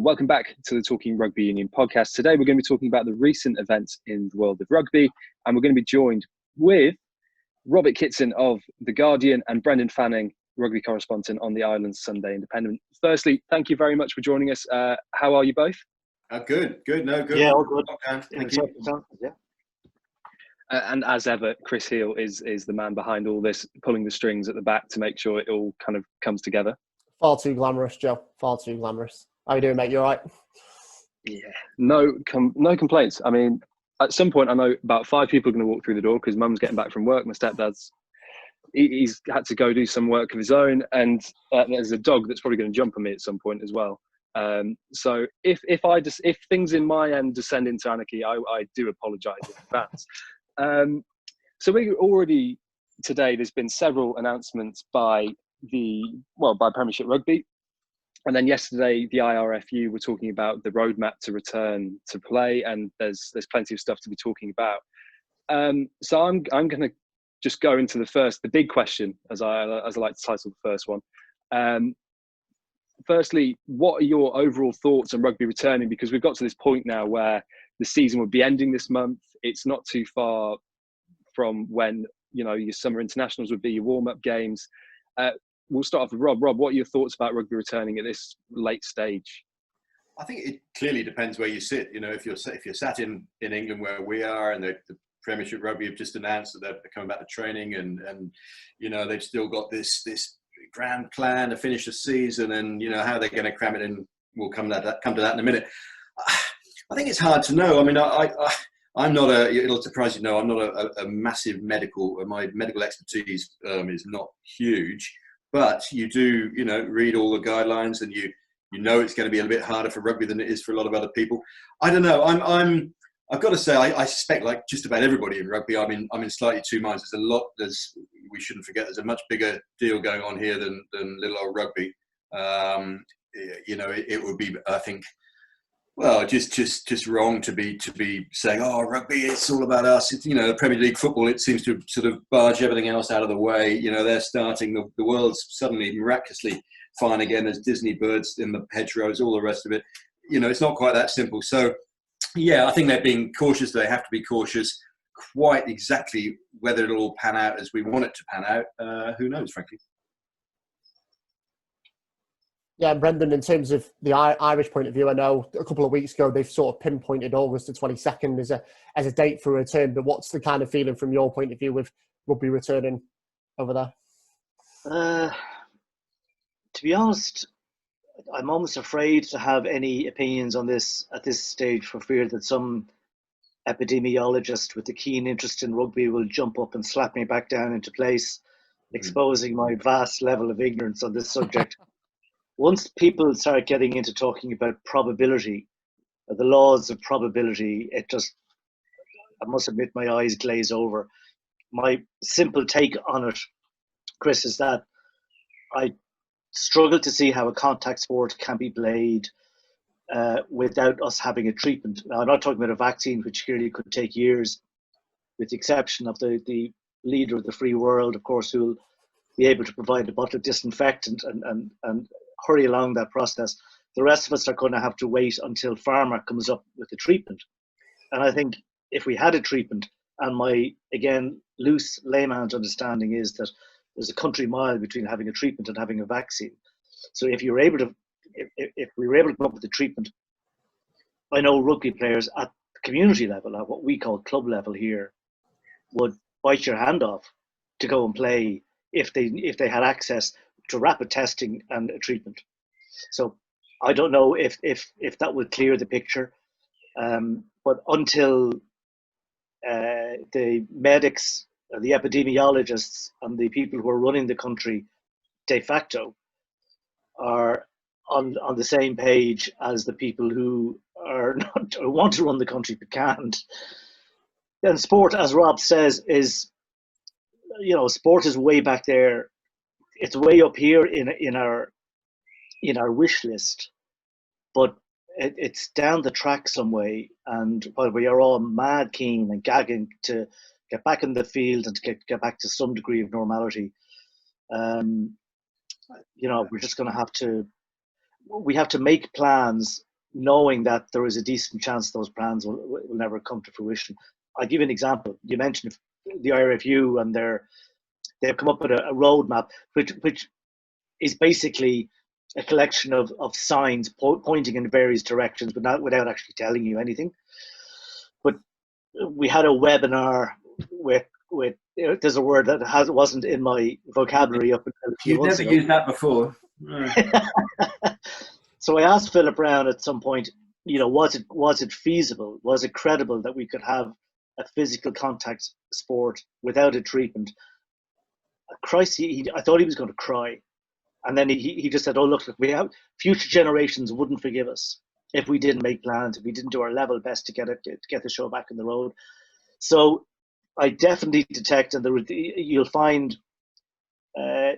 Welcome back to the Talking Rugby Union podcast. Today we're going to be talking about the recent events in the world of rugby, and we're going to be joined with Robert Kitson of The Guardian and Brendan Fanning, rugby correspondent on the Ireland's Sunday Independent. Firstly, thank you very much for joining us. How are you both? Good. No, good. Yeah, all good. Thank you. Yeah. And as ever, Chris Heal is the man behind all this, pulling the strings at the back to make sure it all kind of comes together. Far too glamorous, Joe. Far too glamorous. How you doing, mate? You all right? Yeah, no complaints. I mean, at some point, I know about 5 people are going to walk through the door because Mum's getting back from work. My stepdad's he's had to go do some work of his own, and there's a dog that's probably going to jump on me at some point as well. So if things in my end descend into anarchy, I do apologise in advance. So we already today, there's been several announcements by Premiership Rugby. And then yesterday, the IRFU were talking about the roadmap to return to play, and there's plenty of stuff to be talking about. So I'm going to just go into the big question, as I like to title the first one. Firstly, what are your overall thoughts on rugby returning? Because we've got to this point now where the season would be ending this month. It's not too far from when your summer internationals would be, your warm-up games. We'll start off with Rob. Rob, what are your thoughts about rugby returning at this late stage? I think it clearly depends where you sit. If you're sat in England where we are, and the Premiership Rugby have just announced that they're coming back to training, and they've still got this grand plan to finish the season, and how they're going to cram it in. We'll come to that in a minute. I think it's hard to know. I mean, I'm not it'll surprise you. I'm not a massive my medical expertise is not huge. But you do, read all the guidelines, and you know it's going to be a little bit harder for rugby than it is for a lot of other people. I don't know. I've got to say, I suspect, like just about everybody in rugby, I'm in slightly two minds. We shouldn't forget, there's a much bigger deal going on here than little old rugby. It would be, I think, well, just wrong to be saying, oh, rugby, it's all about us. It's, the Premier League football, it seems to sort of barge everything else out of the way. They're starting, the world's suddenly miraculously fine again. There's Disney birds in the hedgerows, all the rest of it. It's not quite that simple. So, yeah, I think they're being cautious. They have to be cautious. Quite exactly whether it'll all pan out as we want it to pan out, who knows, frankly. Yeah, Brendan, in terms of the Irish point of view, I know a couple of weeks ago they've sort of pinpointed August the 22nd as a date for return, but what's the kind of feeling from your point of view with rugby returning over there? To be honest, I'm almost afraid to have any opinions on this at this stage, for fear that some epidemiologist with a keen interest in rugby will jump up and slap me back down into place, exposing my vast level of ignorance on this subject. Once people start getting into talking about probability, the laws of probability, I must admit, my eyes glaze over. My simple take on it, Chris, is that I struggle to see how a contact sport can be played without us having a treatment. Now, I'm not talking about a vaccine, which clearly could take years, with the exception of the leader of the free world, of course, who will be able to provide a bottle of disinfectant and hurry along that process. The rest of us are going to have to wait until pharma comes up with a treatment. And I think if we had a treatment, and my, again, loose layman's understanding is that there's a country mile between having a treatment and having a vaccine. So if we were able to come up with a treatment, I know rugby players at the community level, at what we call club level here, would bite your hand off to go and play if they had access to rapid testing and a treatment. So I don't know if that would clear the picture, but until the medics, the epidemiologists, and the people who are running the country de facto are on the same page as the people who are not, or want to run the country but can't, then sport, as Rob says, is, sport is way back there. It's way up here in our wish list, but it's down the track some way. And while we are all mad keen and gagging to get back in the field and to get back to some degree of normality, we're just going to have to make plans knowing that there is a decent chance those plans will never come to fruition. I'll give you an example. You mentioned the IRFU, and they've come up with a roadmap, which is basically a collection of signs pointing in various directions, but not without actually telling you anything. But we had a webinar with there's a word that wasn't in my vocabulary up until a few You've months never ago. used that before. No. So I asked Philip Brown at some point, was it feasible, was it credible that we could have a physical contact sport without a treatment? Christ, I thought he was going to cry. And then he just said, oh, look, we have future generations wouldn't forgive us if we didn't make plans, if we didn't do our level best to get the show back on the road. So I definitely detect, and you'll find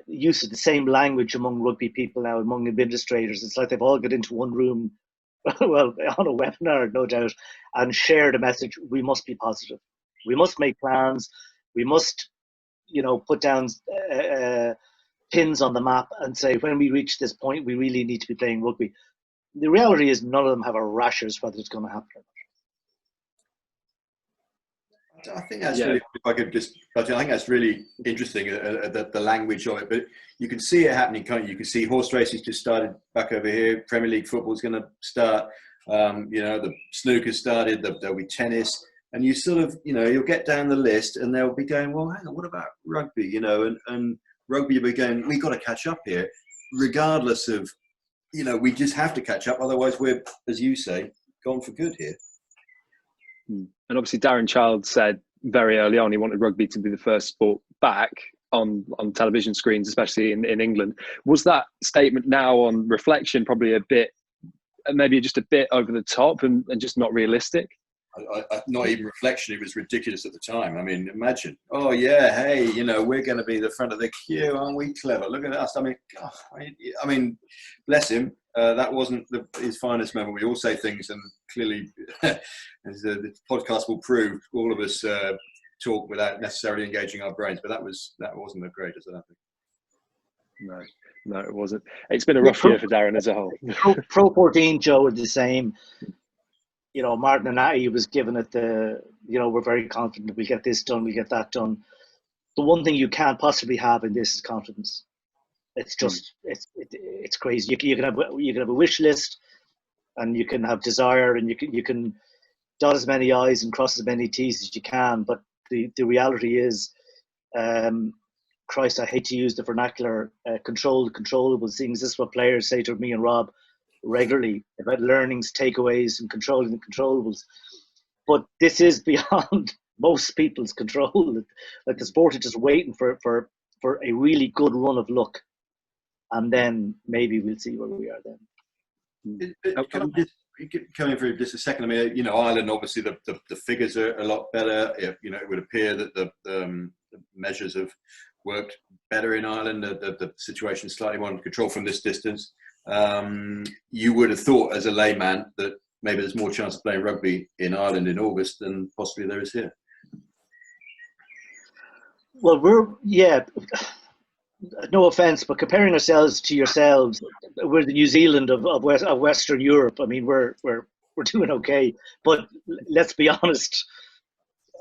use of the same language among rugby people now, among administrators. It's like they've all got into one room, well, on a webinar, no doubt, and shared a message. We must be positive. We must make plans. We must, put down pins on the map and say, when we reach this point, we really need to be playing rugby. The reality is none of them have a rashers whether it's going to happen. I think that's really, if I could just, I think that's really interesting, the language of it. But you can see it happening, can't you? You can see horse races just started back over here. Premier League football is going to start. The snooker started. There'll be tennis, and you sort of, you'll get down the list, and they'll be going, well, hang on, what about rugby? And rugby will be going, we've got to catch up here, regardless of, we just have to catch up. Otherwise, we're, as you say, gone for good here. And obviously Darren Childs said very early on he wanted rugby to be the first sport back on television screens, especially in England. Was that statement now on reflection probably maybe just a bit over the top and just not realistic? Not even reflection, it was ridiculous at the time. I mean, imagine, oh yeah, hey, we're going to be the front of the queue, aren't we clever? Look at us. I mean, God, I mean, bless him. That wasn't his finest moment. We all say things, and clearly, as the podcast will prove, all of us talk without necessarily engaging our brains. But that wasn't the greatest, I don't think. No, it wasn't. It's been a rough year for Darren as a whole. Pro 14, Joe, are the same. Martin and Natty was given it we're very confident we get this done, we get that done. The one thing you can't possibly have in this is confidence. It's just it's crazy. You can have a wish list, and you can have desire, and you can dot as many I's and cross as many T's as you can. But the reality is, Christ, I hate to use the vernacular, control the controllables things. This is what players say to me and Rob regularly about learnings, takeaways, and controlling the controllables. But this is beyond most people's control. Like the sport is just waiting for a really good run of luck, and then maybe we'll see where we are then. Can I just come in for just a second? I mean, Ireland, obviously the figures are a lot better. It would appear that the measures have worked better in Ireland. The situation is slightly more under control from this distance. You would have thought as a layman that maybe there's more chance of playing rugby in Ireland in August than possibly there is here. Well, no offense, but comparing ourselves to yourselves, we're the New Zealand of Western Europe. I mean, we're doing okay, but let's be honest.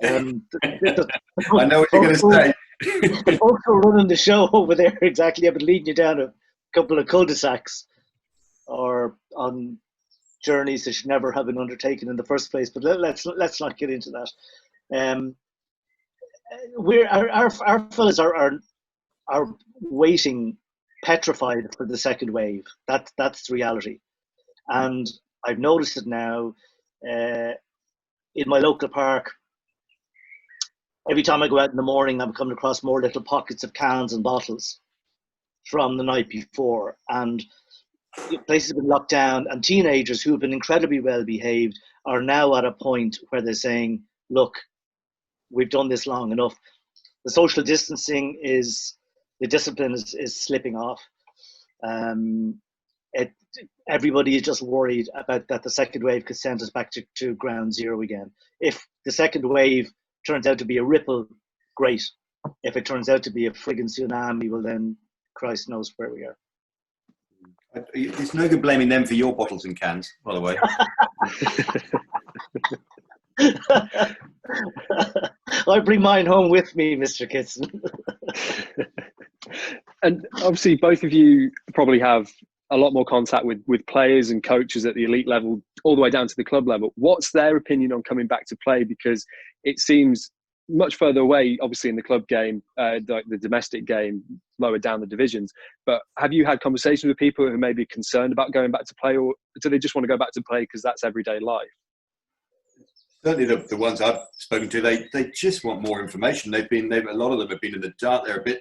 I know what you're going to say. The folks who are running the show over there exactly have been leading you down a couple of cul-de-sacs or on journeys that should never have been undertaken in the first place. But let's not get into that. Our fellas are waiting, petrified for the second wave. That's the reality, and I've noticed it now in my local park. Every time I go out in the morning, I'm coming across more little pockets of cans and bottles from the night before, and places have been locked down, and teenagers who have been incredibly well behaved are now at a point where they're saying, look, we've done this long enough. The social distancing the discipline is slipping off. Everybody is just worried about that the second wave could send us back to ground zero again. If the second wave turns out to be a ripple, great. If it turns out to be a friggin' tsunami, well then Christ knows where we are. It's no good blaming them for your bottles and cans, by the way. I bring mine home with me, Mr. Kitson. And obviously, both of you probably have a lot more contact with players and coaches at the elite level, all the way down to the club level. What's their opinion on coming back to play? Because it seems much further away, obviously, in the club game, like the domestic game, lower down the divisions. But have you had conversations with people who may be concerned about going back to play, or do they just want to go back to play because that's everyday life? Certainly, the ones I've spoken to, they just want more information. A lot of them have been in the dark. They're a bit.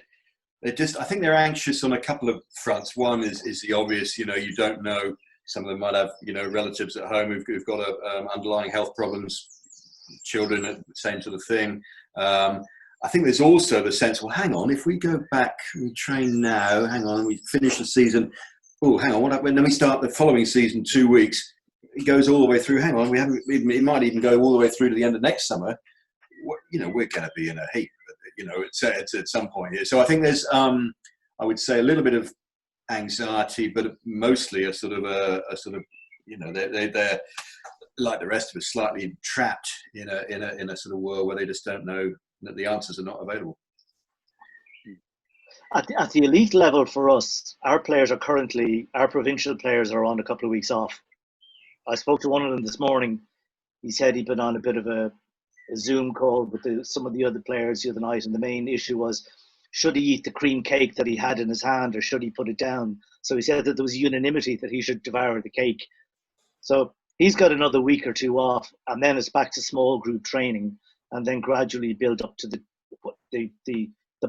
I think they're anxious on a couple of fronts. One is the obvious. You don't know. Some of them might have relatives at home who've got underlying health problems. Children, same sort of thing. I think there's also the sense, well, hang on, if we go back and train now, hang on, and we finish the season, oh, hang on, what happened? Then we start the following season, 2 weeks, it goes all the way through, hang on, it might even go all the way through to the end of next summer. We're going to be in a heap, it's at some point here. So I think there's, I would say, a little bit of anxiety, but mostly a sort of, they're like the rest of us, slightly trapped in a sort of world where they just don't know that the answers are not available. At the elite level for us, our provincial players are on a couple of weeks off. I spoke to one of them this morning. He said he'd been on a bit of a Zoom call with some of the other players the other night, and the main issue was, should he eat the cream cake that he had in his hand, or should he put it down? So he said that there was unanimity that he should devour the cake. So he's got another week or two off, and then it's back to small group training, and then gradually build up to the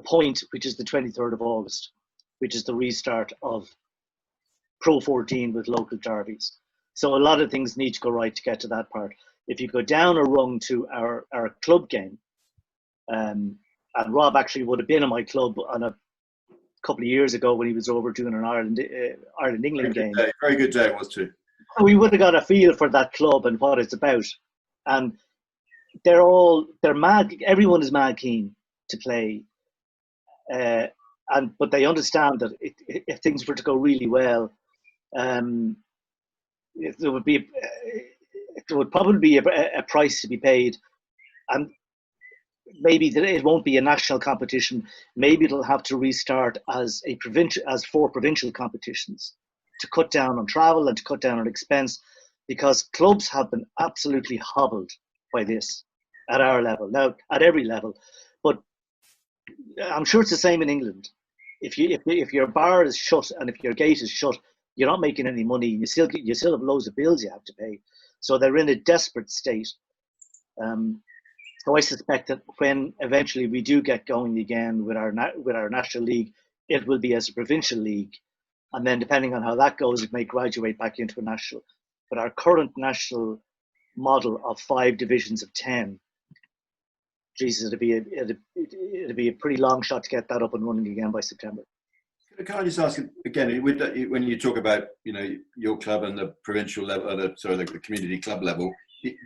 point, which is the 23rd of August, which is the restart of Pro 14 with local derbies. So a lot of things need to go right to get to that part. If you go down a rung to our club game, and Rob actually would have been in my club on a couple of years ago when he was over doing an Ireland-England game. Very good day it was too. We would have got a feel for that club and what it's about. And they're mad. Everyone is mad keen to play. But they understand that if things were to go really well, there would probably be a price to be paid, and maybe it won't be a national competition. Maybe it'll have to restart as 4 provincial competitions to cut down on travel and to cut down on expense, because clubs have been absolutely hobbled by this at our level, now at every level. But I'm sure it's the same in England. If your bar is shut and if your gate is shut, you're not making any money. You still have loads of bills you have to pay. So they're in a desperate state. So I suspect that when eventually we do get going again with our national league, it will be as a provincial league, and then depending on how that goes, it may graduate back into a national. But our current national model of 5 divisions of 10, Jesus, it'd be a pretty long shot to get that up and running again by September. Can I just ask again, when you talk about your club and the provincial level, the community club level,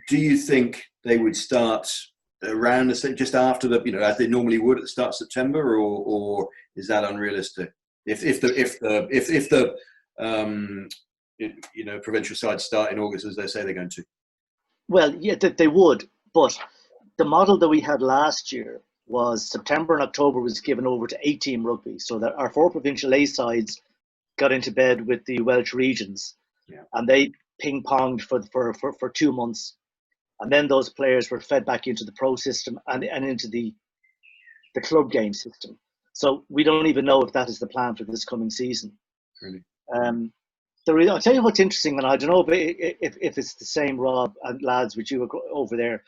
do you think they would start around just after as they normally would at the start of September, or is that unrealistic? If the provincial sides start in August as they say they're going to? Well, yeah, they would, but the model that we had last year was September and October was given over to 8-team rugby, so that our 4 provincial A sides got into bed with the Welsh regions, and they ping-ponged for 2 months, and then those players were fed back into the pro system and into the club game system. So we don't even know if that is the plan for this coming season. Really? I'll tell you what's interesting, and I don't know if it's the same, Rob and lads, with you over there.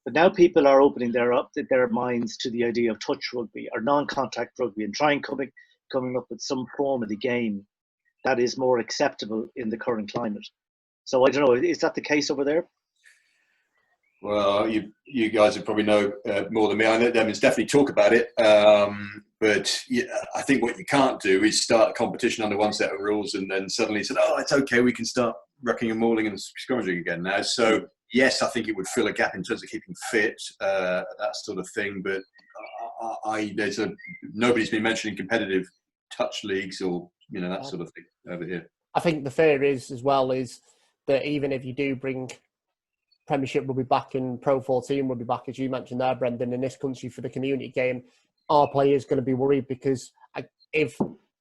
But now people are opening their minds to the idea of touch rugby or non-contact rugby, and coming up with some form of the game that is more acceptable in the current climate. So I don't know, is that the case over there? Well, you guys would probably know more than me. I know there's definitely talk about it, but I think what you can't do is start a competition under one set of rules and then suddenly say, "Oh, it's okay, we can start rucking and mauling and scrummaging again now." So yes, I think it would fill a gap in terms of keeping fit, that sort of thing. But nobody's been mentioning competitive touch leagues or that sort of thing over here. I think the fear is as well is that even if you do bring Premiership will be back and Pro 14 will be back, as you mentioned there, Brendan, in this country for the community game, are players going to be worried? Because if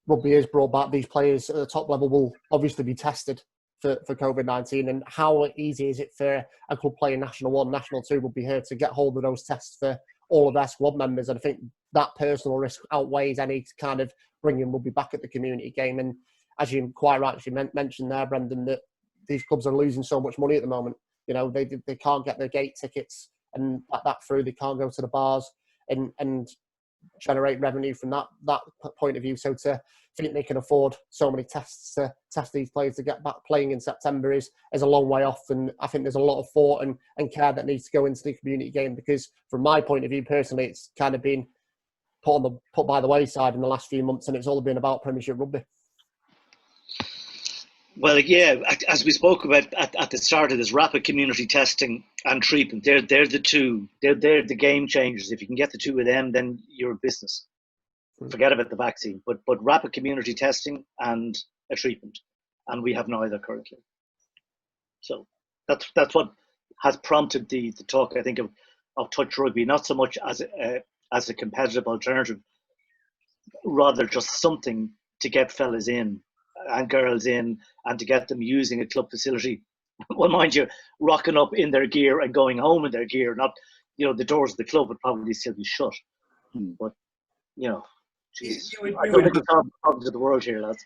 rugby is brought back, these players at the top level will obviously be tested for COVID-19. And how easy is it for a club playing National 1, National 2 will be here to get hold of those tests for all of their squad members? And I think that personal risk outweighs any kind of bringing rugby back at the community game. And as you quite rightly mentioned there, Brendan, that these clubs are losing so much money at the moment. You know, they can't get their gate tickets and that through. They can't go to the bars and generate revenue from that point of view. So to think they can afford so many tests to test these players to get back playing in September is a long way off. And I think there's a lot of thought and care that needs to go into the community game, because from my point of view personally, it's kind of been put by the wayside in the last few months, and it's all been about Premiership rugby. Well, yeah, as we spoke about at the start of this, rapid community testing and treatment, they're the two. They're the game changers. If you can get the two of them, then you're in business. Forget about the vaccine, but rapid community testing and a treatment, and we have neither currently. So that's what has prompted the talk, I think, of touch rugby, not so much as a competitive alternative, rather just something to get fellas in and girls in, and to get them using a club facility. Well, mind you, rocking up in their gear and going home in their gear. Not, the doors of the club would probably still be shut. But, geez, I don't think we're talking to the world here, lads.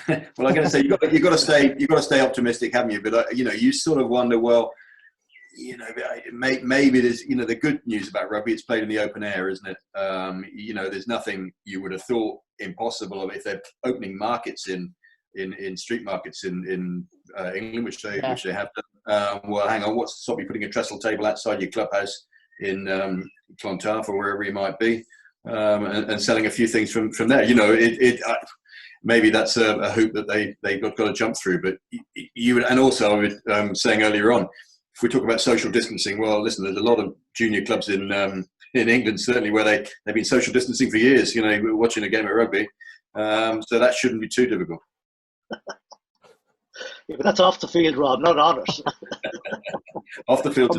Well, I'm going to say you've got to stay optimistic, haven't you? But you sort of wonder, well, maybe there's the good news about rugby. It's played in the open air, isn't it? There's nothing you would have thought impossible if they're opening markets in street markets in England, which they have done. Well, hang on, what's to stop you putting a trestle table outside your clubhouse in Clontarf or wherever you might be, and selling a few things from there? Maybe that's a hoop that they've got to jump through. But and also I was saying earlier on, if we talk about social distancing, well, listen, there's a lot of junior clubs in England certainly where they've been social distancing for years. We're watching a game of rugby, so that shouldn't be too difficult. Yeah, but that's off the field, Rob, not on it. Off the field.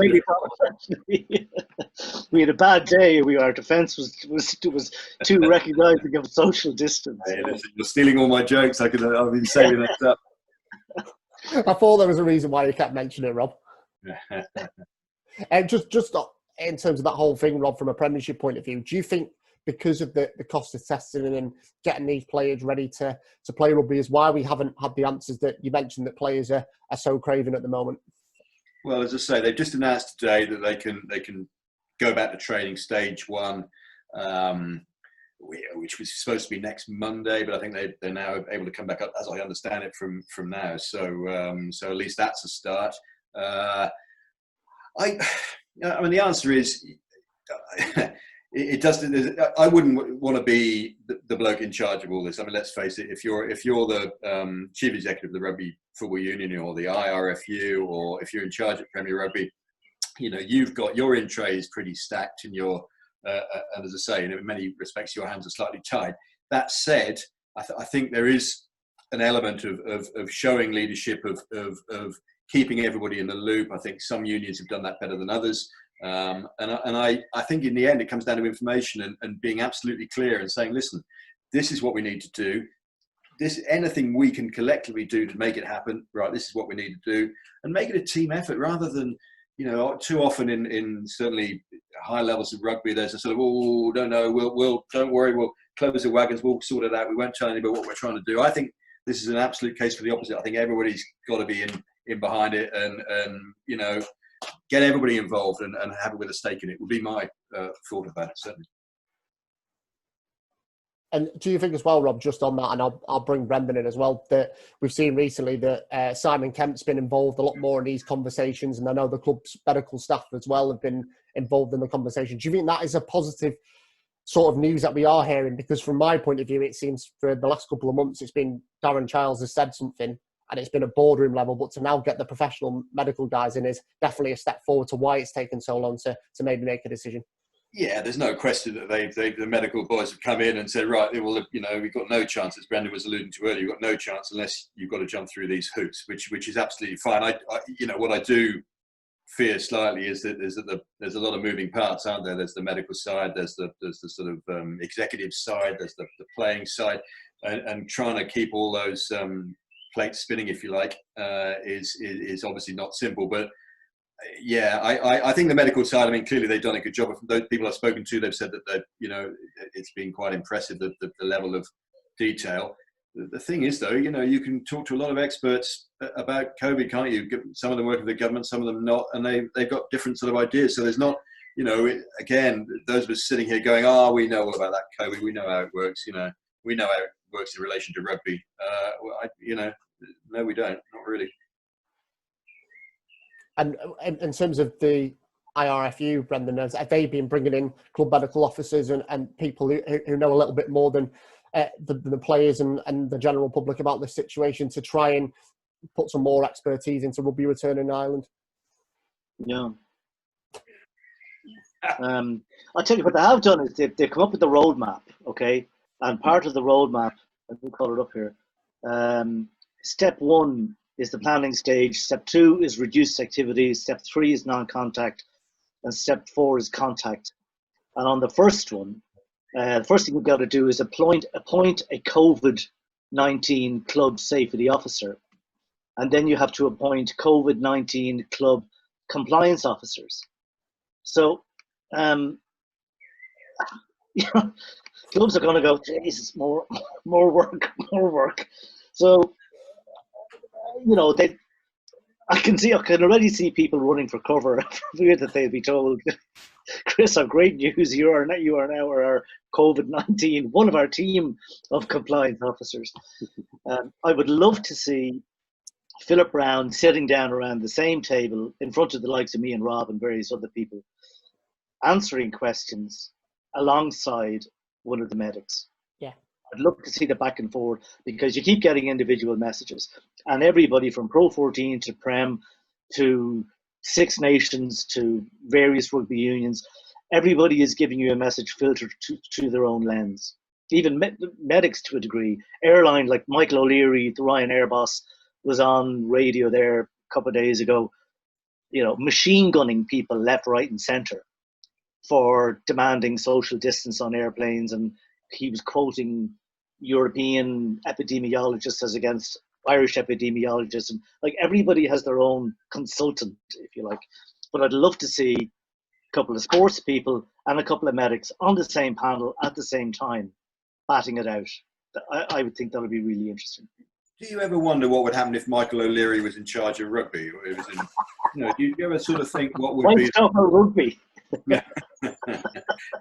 We had a bad day. Our defence was too recognising of social distance. Hey, listen, you're stealing all my jokes. I've been saving that up. I thought there was a reason why you kept mentioning it, Rob. And just in terms of that whole thing, Rob, from a Premiership point of view, do you think because of the cost of testing and getting these players ready to play rugby is why we haven't had the answers that you mentioned that players are so craving at the moment? Well, as I say, they've just announced today that they can go back to training stage 1, which was supposed to be next Monday, but I think they're now able to come back up, as I understand it, from now. So at least that's a start. The answer is it doesn't. I wouldn't want to be the bloke in charge of all this. I mean, let's face it. If you're the chief executive of the Rugby Football Union or the IRFU, or if you're in charge of Premier Rugby, you've got your in tray is pretty stacked, and and as I say, in many respects, your hands are slightly tied. That said, I think there is an element of showing leadership, of keeping everybody in the loop. I think some unions have done that better than others. And I think in the end it comes down to information and being absolutely clear and saying, listen, this is what we need to do. Anything we can collectively do to make it happen, right? This is what we need to do, and make it a team effort rather than, too often in certainly high levels of rugby, there's a sort of, oh, don't know, we'll don't worry, we'll close the wagons, we'll sort it out. We won't tell anybody what we're trying to do. I think this is an absolute case for the opposite. I think everybody's got to be in behind it and get everybody involved and have it with a stake in it would be my thought about it, certainly. And do you think as well, Rob, just on that, and I'll bring Brendan in as well, that we've seen recently that Simon Kemp's been involved a lot more in these conversations, and I know the club's medical staff as well have been involved in the conversation. Do you think that is a positive sort of news that we are hearing? Because from my point of view, it seems for the last couple of months, it's been Darren Childs has said something, and it's been a boardroom level, but to now get the professional medical guys in is definitely a step forward to why it's taken so long to maybe make a decision. Yeah, there's no question that the medical boys have come in and said, right, well, you know, we've got no chance, as Brendan was alluding to earlier, you've got no chance unless you've got to jump through these hoops, which is absolutely fine. I you know, what I do fear slightly is that there's a lot of moving parts, aren't there? There's the medical side, there's the sort of executive side, there's the playing side, and trying to keep all those plates spinning, if you like, is obviously not simple. But yeah, I think the medical side, I mean, clearly they've done a good job. Those people I've spoken to, they've said that you know, it's been quite impressive, the level of detail. The thing is, though, you know, you can talk to a lot of experts about COVID, can't you? Some of them work with the government, some of them not, and they've got different sort of ideas. So there's not, you know, again, those of us sitting here going, oh, we know all about that COVID, we know how it works, you know, we know how it works in relation to rugby. You know, no, we don't, not really. And in terms of the IRFU, Brendan, have they been bringing in club medical officers and people who know a little bit more than the players and the general public about this situation to try and put some more expertise into rugby return in Ireland? Yeah. I'll tell you what they have done is they've come up with the roadmap, okay? And part of the roadmap, let me call it up here, step 1 is the planning stage, step 2 is reduced activities, step 3 is non-contact, and step 4 is contact. And on the first one, the first thing we've got to do is appoint a COVID-19 club safety officer. And then you have to appoint COVID-19 club compliance officers. So, you know, clubs are going to go, Jesus, more work. So, you know, I can already see people running for cover for fear that they'll be told, Chris, I've great news. You are now our COVID-19, one of our team of compliance officers. I would love to see Philip Brown sitting down around the same table in front of the likes of me and Rob and various other people, answering questions alongside one of the medics. Yeah. I'd love to see the back and forth, because you keep getting individual messages, and everybody from Pro 14 to Prem to Six Nations to various rugby unions, everybody is giving you a message filtered to their own lens. Even medics to a degree. Airline, like Michael O'Leary, the Ryanair boss, was on radio there a couple of days ago, you know, machine gunning people left, right and centre for demanding social distance on airplanes, and he was quoting European epidemiologists as against Irish epidemiologists, and like everybody has their own consultant, if you like. But I'd love to see a couple of sports people and a couple of medics on the same panel at the same time, batting it out. I would think that would be really interesting. Do you ever wonder what would happen if Michael O'Leary was in charge of rugby? Or it was in, you know, do you ever sort of think what would be? Stop rugby. No,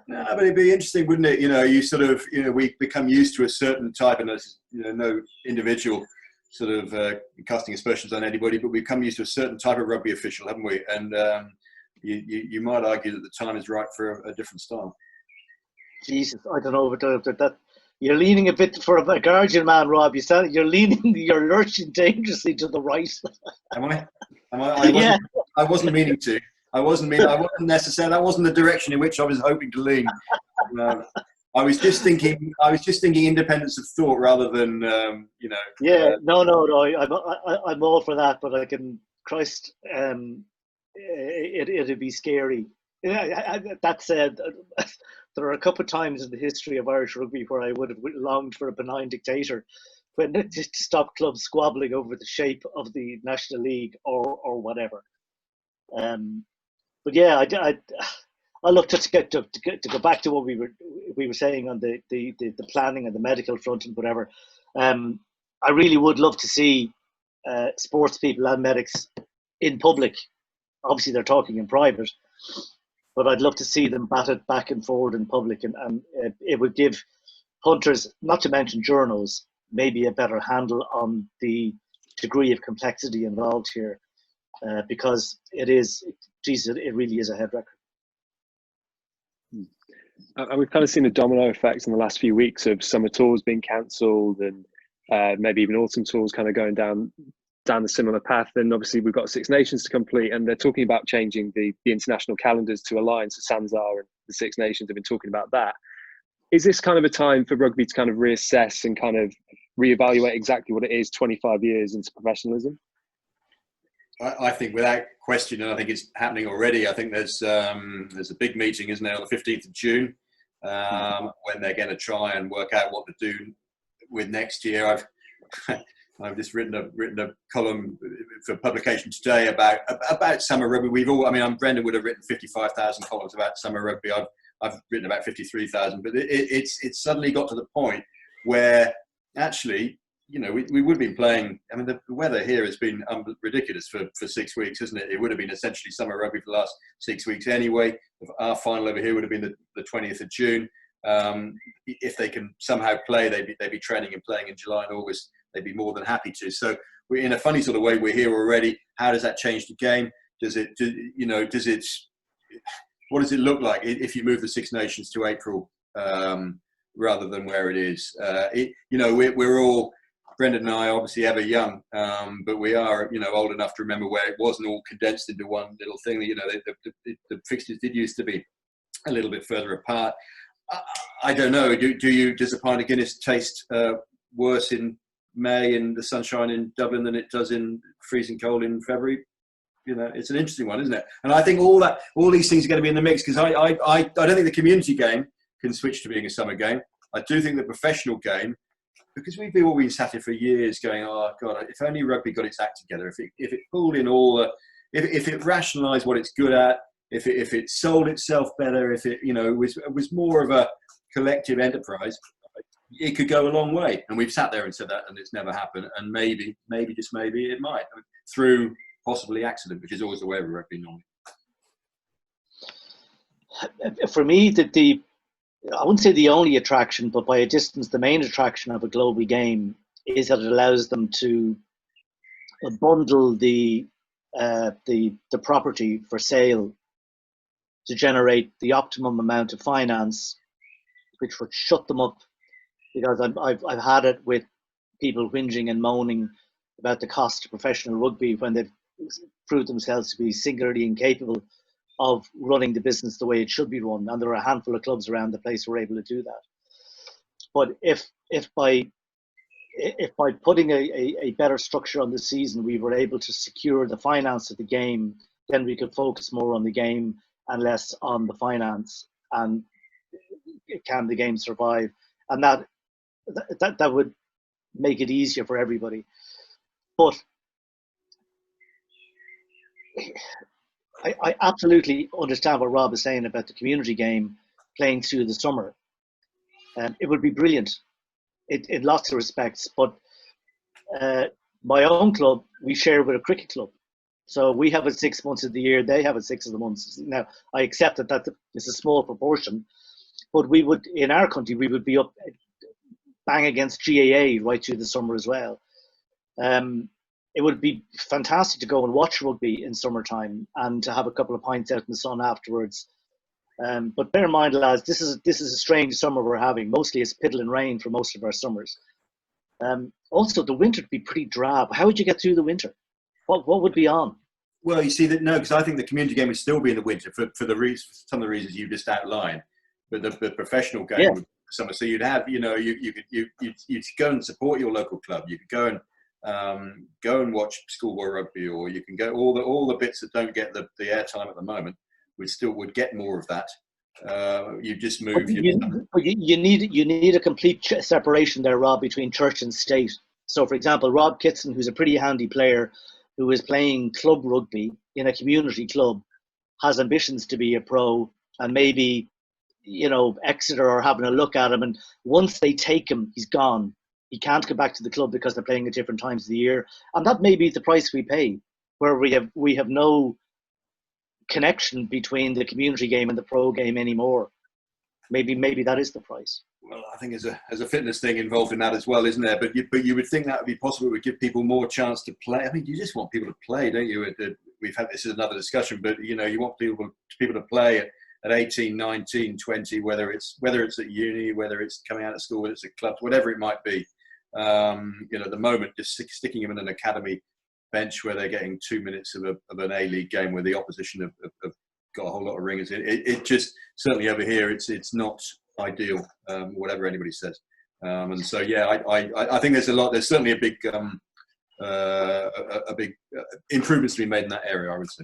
but it'd be interesting, wouldn't it? You know, you sort of, you know, we become used to a certain type, and there's, you know, no individual sort of casting aspersions on anybody, but we've come used to a certain type of rugby official, haven't we? And you might argue that the time is right for a different style. Jesus, I don't know, but that you're leaning a bit for a Guardian man, Rob. You're lurching dangerously to the right. Am I? Yeah. I wasn't meaning to. I wasn't necessarily. That wasn't the direction in which I was hoping to lean. I was just thinking independence of thought rather than, you know. Yeah. No. I'm all for that, but I can. Christ, it'd be scary. That said, there are a couple of times in the history of Irish rugby where I would have longed for a benign dictator, when to stop clubs squabbling over the shape of the National League or whatever. But yeah, I look to go back to what we were saying on the planning and the medical front and whatever. I really would love to see sports people and medics in public. Obviously, they're talking in private, but I'd love to see them batted back and forward in public, and it would give punters, not to mention journos, maybe a better handle on the degree of complexity involved here, because it really is a head record. And we've kind of seen a domino effect in the last few weeks of summer tours being cancelled, and maybe even autumn tours kind of going down down a similar path. And obviously we've got Six Nations to complete, and they're talking about changing the international calendars to align. So SANZAAR and the Six Nations have been talking about that. Is this kind of a time for rugby to kind of reassess and kind of reevaluate exactly what it is 25 years into professionalism? I think without question, and I think it's happening already. I think there's a big meeting, isn't there, on the 15th of June, when they're going to try and work out what to do with next year. I've just written a column for publication today about summer rugby. Brendan would have written 55,000 columns about summer rugby. I've written about 53,000, but it's suddenly got to the point where actually, we would have been playing. I mean, the weather here has been ridiculous for 6 weeks, isn't it? It would have been essentially summer rugby for the last 6 weeks anyway. Our final over here would have been the 20th of June. If they can somehow play, they'd be training and playing in July and August. They'd be more than happy to. So we're in a funny sort of way. We're here already. How does that change the game? What does it look like if you move the Six Nations to April rather than where it is? We're all, Brendan and I, obviously ever young, but we are, old enough to remember where it wasn't all condensed into one little thing. The fixtures did used to be a little bit further apart. I don't know. Does a pint of Guinness taste worse in May in the sunshine in Dublin than it does in freezing cold in February? It's an interesting one, isn't it? And I think all these things are going to be in the mix, because I don't think the community game can switch to being a summer game. I do think the professional game, because we've all been sat here for years going, oh God, if only rugby got its act together, if it pulled in if it rationalised what it's good at, if it sold itself better, if it was more of a collective enterprise, it could go a long way. And we've sat there and said that, and it's never happened. And maybe just maybe it might, through possibly accident, which is always the way of rugby normally. For me, I wouldn't say the only attraction, but by a distance, the main attraction of a global game is that it allows them to bundle the property for sale to generate the optimum amount of finance, which would shut them up. Because I've had it with people whinging and moaning about the cost of professional rugby when they've proved themselves to be singularly incapable of running the business the way it should be run, and there are a handful of clubs around the place who are able to do that. But if by putting a better structure on the season, we were able to secure the finance of the game, then we could focus more on the game and less on the finance. And can the game survive? And that would make it easier for everybody. But I absolutely understand what Rob is saying about the community game playing through the summer. It would be brilliant in lots of respects. But my own club, we share with a cricket club. So we have it 6 months of the year, they have it 6 of the months. Now, I accept that is a small proportion, but we would, in our country, we would be up bang against GAA right through the summer as well. It would be fantastic to go and watch rugby in summertime and to have a couple of pints out in the sun afterwards. But bear in mind, lads, this is a strange summer we're having. Mostly it's piddling rain for most of our summers. Also, the winter would be pretty drab. How would you get through the winter? What would be on? Well, you see that because I think the community game would still be in the winter for some of the reasons you just outlined. But the professional game would be summer. So you'd have, you'd go and support your local club. You could go and watch schoolboy rugby, or you can go all the bits that don't get the airtime at the moment would get more of that. You just move. You need a complete separation there, Rob, between church and state. So, for example, Rob Kitson, who's a pretty handy player, who is playing club rugby in a community club, has ambitions to be a pro, and maybe Exeter are having a look at him, and once they take him, he's gone. He can't go back to the club because they're playing at different times of the year, and that may be the price we pay, where we have no connection between the community game and the pro game anymore. Maybe that is the price. Well, I think there's a fitness thing involved in that as well, isn't there? But you would think that would be possible. It would give people more chance to play. I mean, you just want people to play, don't you? We've had this is another discussion, but you want people to play at 18, 19, 20, whether it's at uni, whether it's coming out of school, whether it's at clubs, whatever it might be. At the moment, just sticking them in an academy bench where they're getting 2 minutes of an A-League game where the opposition have got a whole lot of ringers. It just, certainly over here, it's not ideal, whatever anybody says. And so, yeah, I think there's certainly a big improvements to be made in that area, I would say.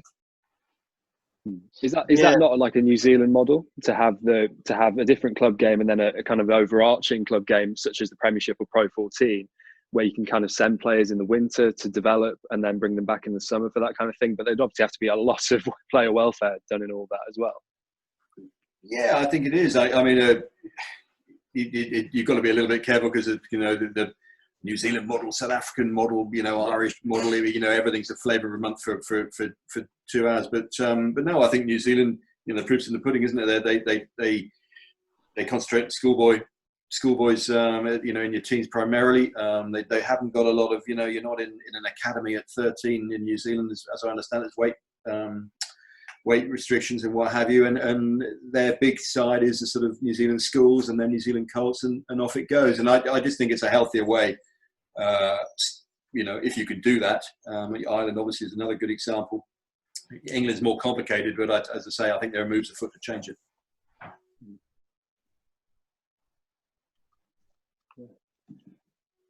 Is that not like a New Zealand model to have a different club game and then a kind of overarching club game such as the Premiership or Pro 14, where you can kind of send players in the winter to develop and then bring them back in the summer for that kind of thing? But there'd obviously have to be a lot of player welfare done in all that as well. Yeah, I think it is. I mean, you've got to be a little bit careful because the New Zealand model, South African model, Irish model, everything's a flavour of a month for 2 hours. But no, I think New Zealand, the proof's in the pudding, isn't it? They concentrate schoolboys, in your teens primarily. They haven't got a lot of, you're not in an academy at 13 in New Zealand, as I understand it's weight restrictions and what have you. And their big side is the sort of New Zealand schools and then New Zealand Colts, and off it goes. And I just think it's a healthier way. If you could do that. Ireland obviously is another good example. England's more complicated, but as I say, I think there are moves afoot to change it.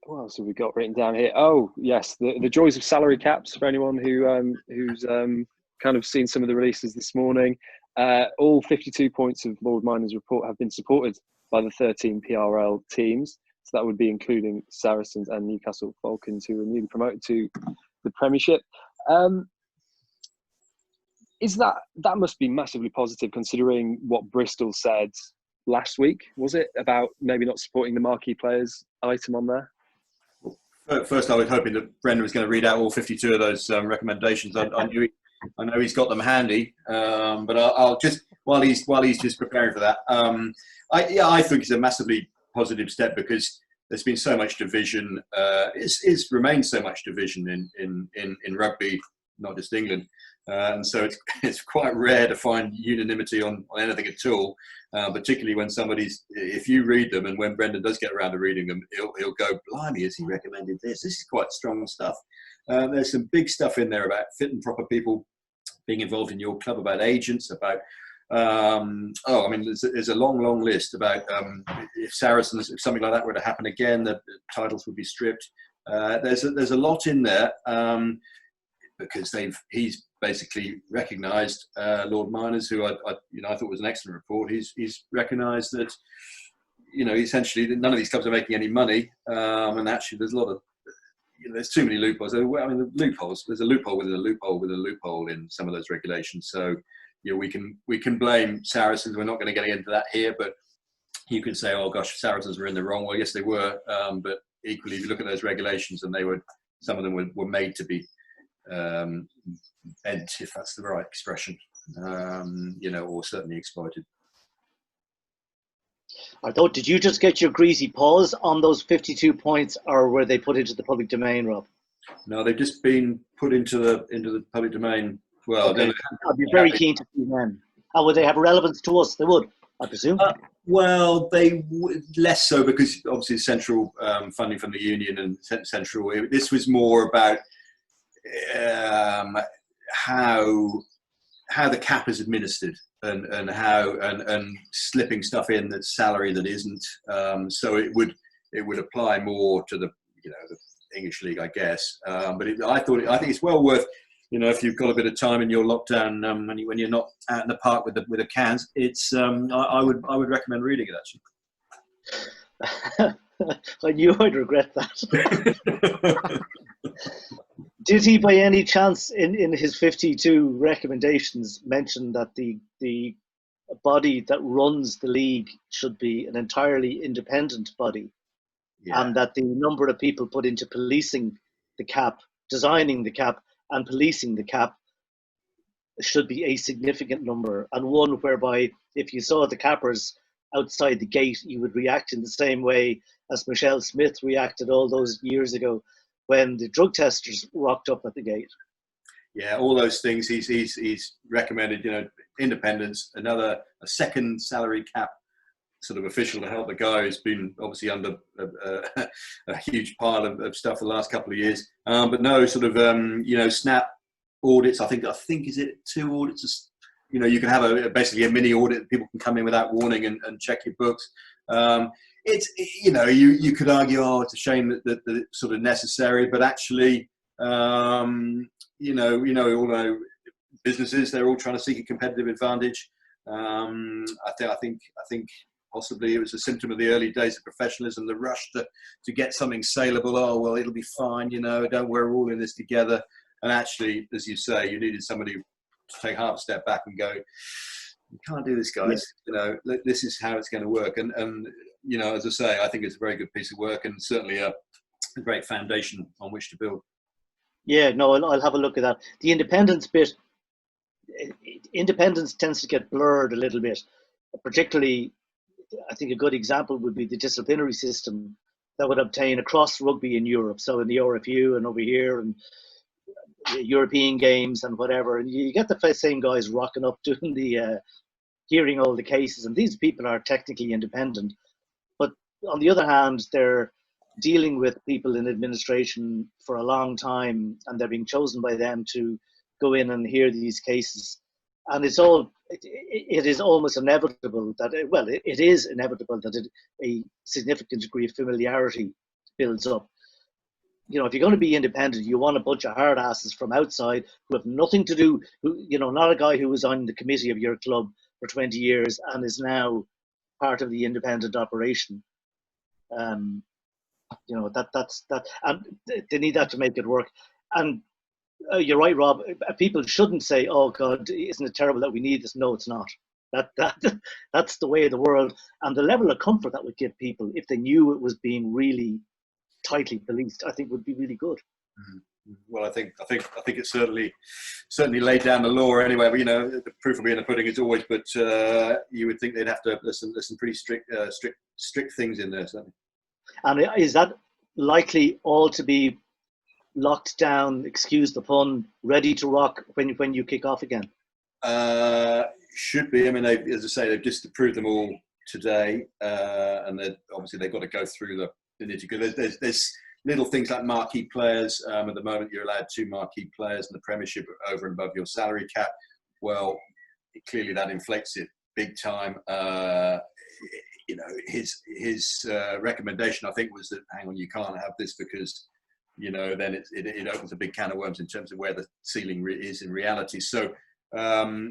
What else have we got written down here? Oh, yes, the joys of salary caps for anyone who's kind of seen some of the releases this morning. All 52 points of Lord Miner's report have been supported by the 13 PRL teams. So that would be including Saracens and Newcastle Falcons, who were newly promoted to the Premiership. That must be massively positive, considering what Bristol said last week, was it, about maybe not supporting the marquee players item on there? First, I was hoping that Brendan was going to read out all 52 of those recommendations. I know he's got them handy, but I'll just while he's just preparing for that. I think it's a massively positive step because there's been so much division. It's remained so much division in rugby, not just England. And so it's quite rare to find unanimity on anything at all, particularly when if you read them, and when Brendan does get around to reading them, he'll go, blimey, has he recommended this? This is quite strong stuff. There's some big stuff in there about fit and proper people being involved in your club, about agents, about there's a long list about if Saracens, if something like that were to happen again, the titles would be stripped. There's a lot in there because he's basically recognised Lord Miners, who I thought was an excellent report. He's recognised that essentially none of these clubs are making any money, and actually there's a lot of there's too many loopholes. The loopholes. There's a loophole within a loophole within a loophole in some of those regulations. So we can blame Saracens. We're not going to get into that here, but you can say, oh gosh, Saracens were in the wrong. Well, yes, they were, but equally, if you look at those regulations, and some of them were made to be bent, if that's the right expression, or certainly exploited. Did you just get your greasy paws on those 52 points, or were they put into the public domain, Rob? No, they've just been put into the public domain. Well, okay. I'd be very keen to see them. How would they have relevance to us? They would, I presume. Well, they would less so, because obviously central funding from the union and central. This was more about how the cap is administered and how and slipping stuff in that's salary that isn't. So it would apply more to the English league, I guess. But I think it's well worth. If you've got a bit of time in your lockdown, when you're not out in the park with the cans, it's I would recommend reading it actually. I knew I'd regret that. Did he, by any chance, in his 52 recommendations, mention that the body that runs the league should be an entirely independent body, and that the number of people put into policing the cap, designing the cap, and policing the cap should be a significant number, and one whereby if you saw the cappers outside the gate, you would react in the same way as Michelle Smith reacted all those years ago when the drug testers rocked up at the gate. Yeah, all those things. He's recommended, independence, a second salary cap sort of official to help the guy who's been obviously under a huge pile of stuff the last couple of years. But no, sort of, snap audits. I think is it 2 audits? You can have basically a mini audit. People can come in without warning and check your books. It's, you could argue, it's a shame that it's sort of necessary, but actually, all know businesses, they're all trying to seek a competitive advantage. I think possibly it was a symptom of the early days of professionalism, the rush to get something saleable. Oh, well, it'll be fine, don't worry, we're all in this together. And actually, as you say, you needed somebody to take half a step back and go, you can't do this, guys. Yeah. This is how it's going to work. And as I say, I think it's a very good piece of work and certainly a great foundation on which to build. Yeah, no, I'll have a look at that. The independence bit, independence tends to get blurred a little bit. Particularly, I think a good example would be the disciplinary system that would obtain across rugby in Europe. So in the RFU and over here and European games and whatever. And you get the same guys rocking up doing the hearing all the cases. And these people are technically independent. But on the other hand, they're dealing with people in administration for a long time and they're being chosen by them to go in and hear these cases. And it is almost inevitable that, it is inevitable that a significant degree of familiarity builds up. If you're going to be independent, you want a bunch of hard asses from outside who have nothing to do, not a guy who was on the committee of your club for 20 years and is now part of the independent operation. That's that, and they need that to make it work. And you're right, Rob. People shouldn't say, "Oh God, isn't it terrible that we need this?" No, it's not. That's the way of the world, and the level of comfort that would give people if they knew it was being really tightly policed, I think would be really good. Mm-hmm. Well, I think it's certainly laid down the law anyway. But the proof will be in the pudding as always. But you would think they'd have to listen pretty strict things in there, certainly. And is that likely all to be locked down, excuse the pun, ready to rock when you kick off again? Should be. I mean, as I say, they've just approved them all today, and they've got to go through the nitty-gritty. There's little things like marquee players. At the moment, you're allowed 2 marquee players in the Premiership over and above your salary cap. Well, clearly that inflates it big time. His recommendation, I think, was that, hang on, you can't have this because, then it opens a big can of worms in terms of where the ceiling is in reality. So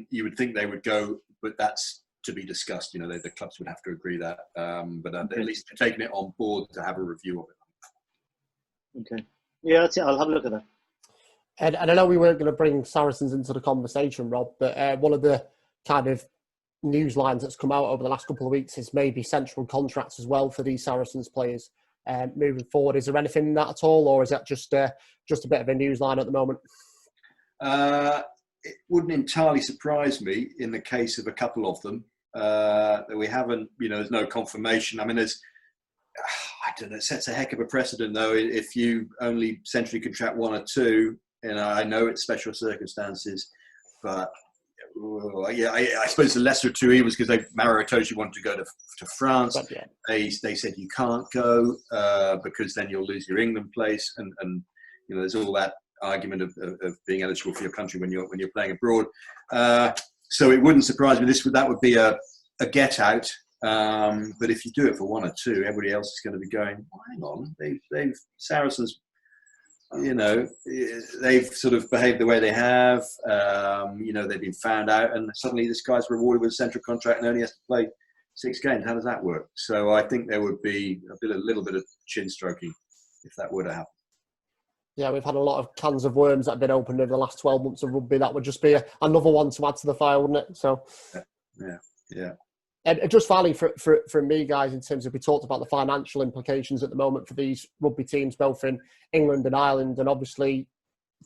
you would think they would go, but that's to be discussed. The clubs would have to agree that. But at least they're taking it on board to have a review of it. Okay. Yeah, that's it. I'll have a look at that. And I know we weren't going to bring Saracens into the conversation, Rob, but one of the kind of news lines that's come out over the last couple of weeks is maybe central contracts as well for these Saracens players moving forward. Is there anything in that at all, or is that just a bit of a news line at the moment? It wouldn't entirely surprise me in the case of a couple of them that we haven't, there's no confirmation. I mean, I don't know, it sets a heck of a precedent though if you only centrally contract 1 or 2. I know it's special circumstances, but I suppose the lesser of 2 evils because Maro Itoje wanted to go to France. But, yeah. They said you can't go because then you'll lose your England place, and there's all that argument of being eligible for your country when you're playing abroad. So it wouldn't surprise me. That would be a get out. But if you do it for 1 or 2, everybody else is going to be going, well, hang on, they've Saracens. They've sort of behaved the way they have. They've been found out, and suddenly this guy's rewarded with a central contract and only has to play 6 games. How does that work? So I think there would be a little bit of chin stroking if that were to happen. Yeah, we've had a lot of cans of worms that have been opened over the last 12 months of rugby. That would just be another one to add to the fire, wouldn't it? So, yeah. And just finally, for me, guys, in terms of, we talked about the financial implications at the moment for these rugby teams, both in England and Ireland, and obviously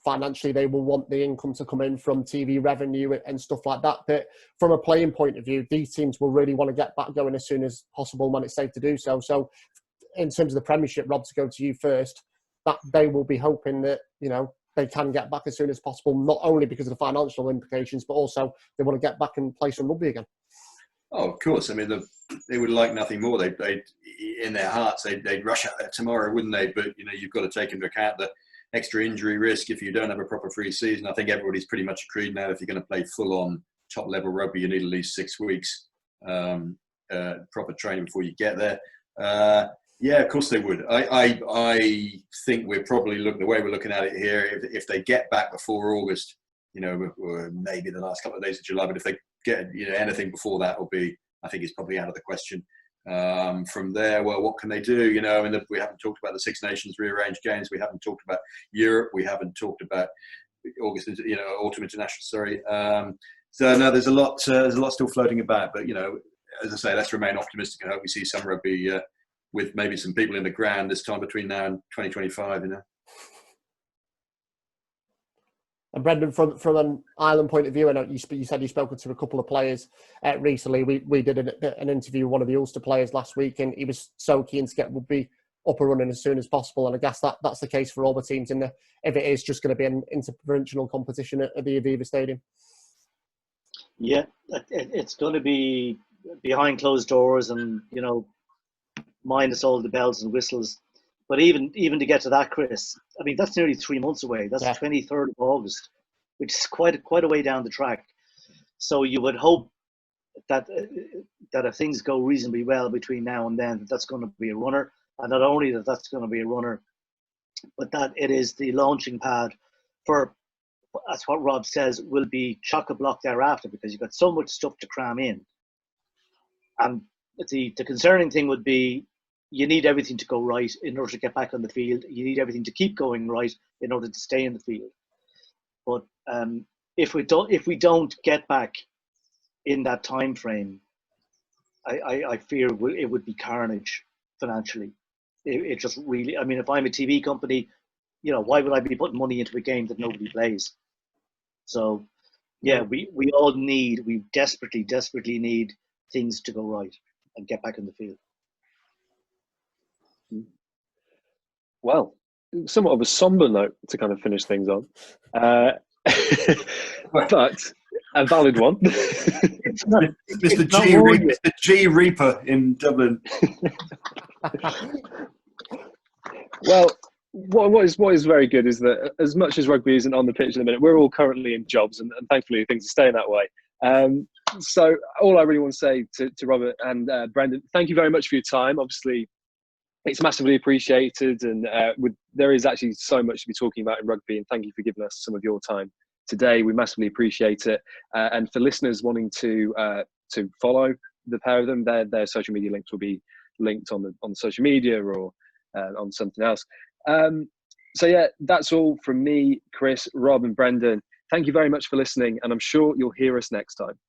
financially they will want the income to come in from TV revenue and stuff like that. But from a playing point of view, these teams will really want to get back going as soon as possible when it's safe to do so. So in terms of the Premiership, Rob, to go to you first, that they will be hoping that, they can get back as soon as possible, not only because of the financial implications, but also they want to get back and play some rugby again. Oh, of course. I mean, they would like nothing more. They in their hearts, they'd rush out there tomorrow, wouldn't they? But you've got to take into account the extra injury risk if you don't have a proper pre-season. I think everybody's pretty much agreed now. If you're going to play full-on top-level rugby, you need at least 6 weeks proper training before you get there. Yeah, of course they would. I think we're probably the way we're looking at it here. If they get back before August, or maybe the last couple of days of July, but if they get anything before that, I think it's probably out of the question. From there, well, what can they do? We haven't talked about the Six Nations rearranged games. We haven't talked about Europe. We haven't talked about August, autumn international. Sorry. So no, there's a lot still floating about. But as I say, let's remain optimistic and hope we see some rugby with maybe some people in the ground this time between now and 2025. And Brendan, from an Ireland point of view, I know you said you've spoken to a couple of players recently. We did an interview with one of the Ulster players last week, and he was so keen to get rugby up and running as soon as possible. And I guess that's the case for all the teams if it is just going to be an interprovincial competition at the Aviva Stadium. Yeah, it's going to be behind closed doors and, minus all the bells and whistles. But even to get to that, Chris, I mean, that's nearly 3 months away. That's the 23rd of August, which is quite a way down the track. So you would hope that if things go reasonably well between now and then, that's going to be a runner. And not only that's going to be a runner, but that it is the launching pad for, that's what Rob says, will be chock-a-block thereafter, because you've got so much stuff to cram in. And the concerning thing would be, you need everything to go right in order to get back on the field. You need everything to keep going right in order to stay in the field. But if we don't get back in that time frame, I fear it would be carnage financially. It just really, I mean, if I'm a TV company, why would I be putting money into a game that nobody plays? So, yeah, we desperately need things to go right and get back in the field. Well, somewhat of a somber note to kind of finish things on, but a valid one. Mr. G Reaper in Dublin. Well, what is very good is that as much as rugby isn't on the pitch in a minute, we're all currently in jobs, and thankfully things are staying that way. So all I really want to say to Robert and Brendan, thank you very much for your time. Obviously, it's massively appreciated, and there is actually so much to be talking about in rugby, and thank you for giving us some of your time today. We massively appreciate it. And for listeners wanting to follow the pair of them, their social media links will be linked on the social media or on something else. So yeah, that's all from me, Chris, Rob, and Brendan. Thank you very much for listening, and I'm sure you'll hear us next time.